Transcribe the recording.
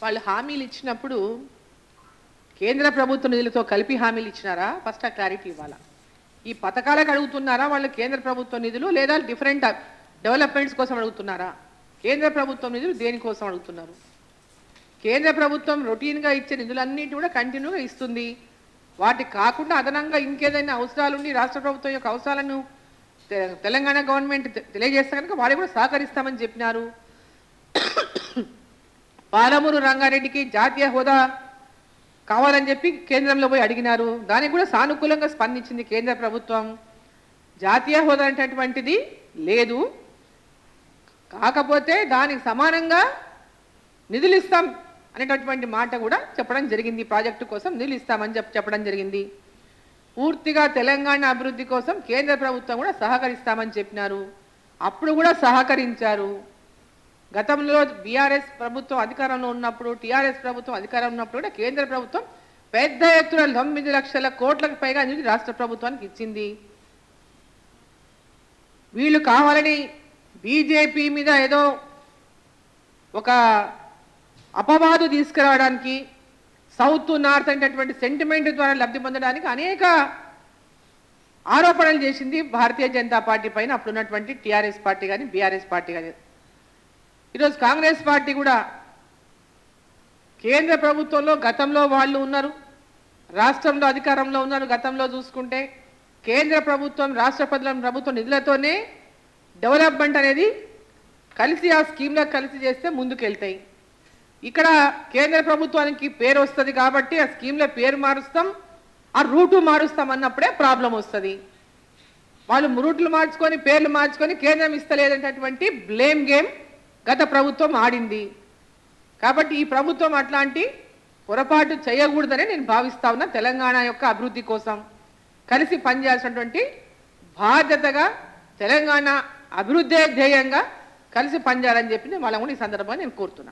వాళ్ళు హామీలు ఇచ్చినప్పుడు కేంద్ర ప్రభుత్వ నిధులతో కలిపి హామీలు ఇచ్చినారా? ఫస్ట్ ఆ క్లారిటీ ఇవ్వాలా. ఈ పథకాలకు అడుగుతున్నారా వాళ్ళు కేంద్ర ప్రభుత్వ నిధులు, లేదా డిఫరెంట్ డెవలప్మెంట్స్ కోసం అడుగుతున్నారా? కేంద్ర ప్రభుత్వం నిధులు దేనికోసం అడుగుతున్నారు? కేంద్ర ప్రభుత్వం రొటీన్గా ఇచ్చే నిధులన్నింటి కూడా కంటిన్యూగా ఇస్తుంది. వాటికి కాకుండా అదనంగా ఇంకేదైనా అవసరాలుండి రాష్ట్ర ప్రభుత్వం యొక్క అవసరాలను తెలంగాణ గవర్నమెంట్ తెలియజేస్తే కనుక వారికి కూడా సహకరిస్తామని చెప్పినారు. పాలమూరు రంగారెడ్డికి జాతీయ హోదా కావాలని చెప్పి కేంద్రంలో పోయి అడిగినారు. దానికి కూడా సానుకూలంగా స్పందించింది కేంద్ర ప్రభుత్వం. జాతీయ హోదా అనేటటువంటిది లేదు, కాకపోతే దానికి సమానంగా నిధులు ఇస్తాం అనేటటువంటి మాట కూడా చెప్పడం జరిగింది. ప్రాజెక్టు కోసం నిధులు ఇస్తామని చెప్పడం జరిగింది. పూర్తిగా తెలంగాణ అభివృద్ధి కోసం కేంద్ర ప్రభుత్వం కూడా సహకరిస్తామని చెప్పినారు. అప్పుడు కూడా సహకరించారు. గతంలో బీఆర్ఎస్ ప్రభుత్వం అధికారంలో ఉన్నప్పుడు, టీఆర్ఎస్ ప్రభుత్వం అధికారంలో ఉన్నప్పుడు కూడా కేంద్ర ప్రభుత్వం పెద్ద ఎత్తున 9 లక్షల కోట్లకు పైగా నిధులు రాష్ట్ర ప్రభుత్వానికి ఇచ్చింది. వీళ్ళు కావాలని బీజేపీ మీద ఏదో ఒక అపవాదు తీసుకురావడానికి, సౌత్ నార్త్ అనేటటువంటి సెంటిమెంట్ ద్వారా లబ్ధి పొందడానికి అనేక ఆరోపణలు చేసింది భారతీయ జనతా పార్టీ పైన, అప్పుడున్నటువంటి టీఆర్ఎస్ పార్టీ కానీ బీఆర్ఎస్ పార్టీ కానీ. ఈరోజు కాంగ్రెస్ పార్టీ కూడా కేంద్ర ప్రభుత్వంలో గతంలో వాళ్ళు ఉన్నారు, రాష్ట్రంలో అధికారంలో ఉన్నారు. గతంలో చూసుకుంటే కేంద్ర ప్రభుత్వం రాష్ట్ర ప్రభుత్వం నిధులతోనే డెవలప్మెంట్ అనేది కలిసి ఆ స్కీమ్లకు కలిసి చేస్తే ముందుకెళ్తాయి. ఇక్కడ కేంద్ర ప్రభుత్వానికి పేరు వస్తుంది కాబట్టి ఆ స్కీమ్లో పేరు మారుస్తాం, ఆ రూటు మారుస్తాం అన్నప్పుడే ప్రాబ్లం వస్తుంది. వాళ్ళు రూట్లు మార్చుకొని పేర్లు మార్చుకొని కేంద్రం ఇస్తలేదనేటటువంటి బ్లేమ్ గేమ్ గత ప్రభుత్వం ఆడింది. కాబట్టి ఈ ప్రభుత్వం అట్లాంటి పొరపాటు చేయకూడదని నేను భావిస్తా ఉన్నా. తెలంగాణ యొక్క అభివృద్ధి కోసం కలిసి పనిచేయాల్సినటువంటి బాధ్యతగా, తెలంగాణ అభివృద్ధి ధ్యేయంగా కలిసి పనిచేయాలని చెప్పి వాళ్ళని కూడా ఈ సందర్భంగా నేను కోరుతున్నా.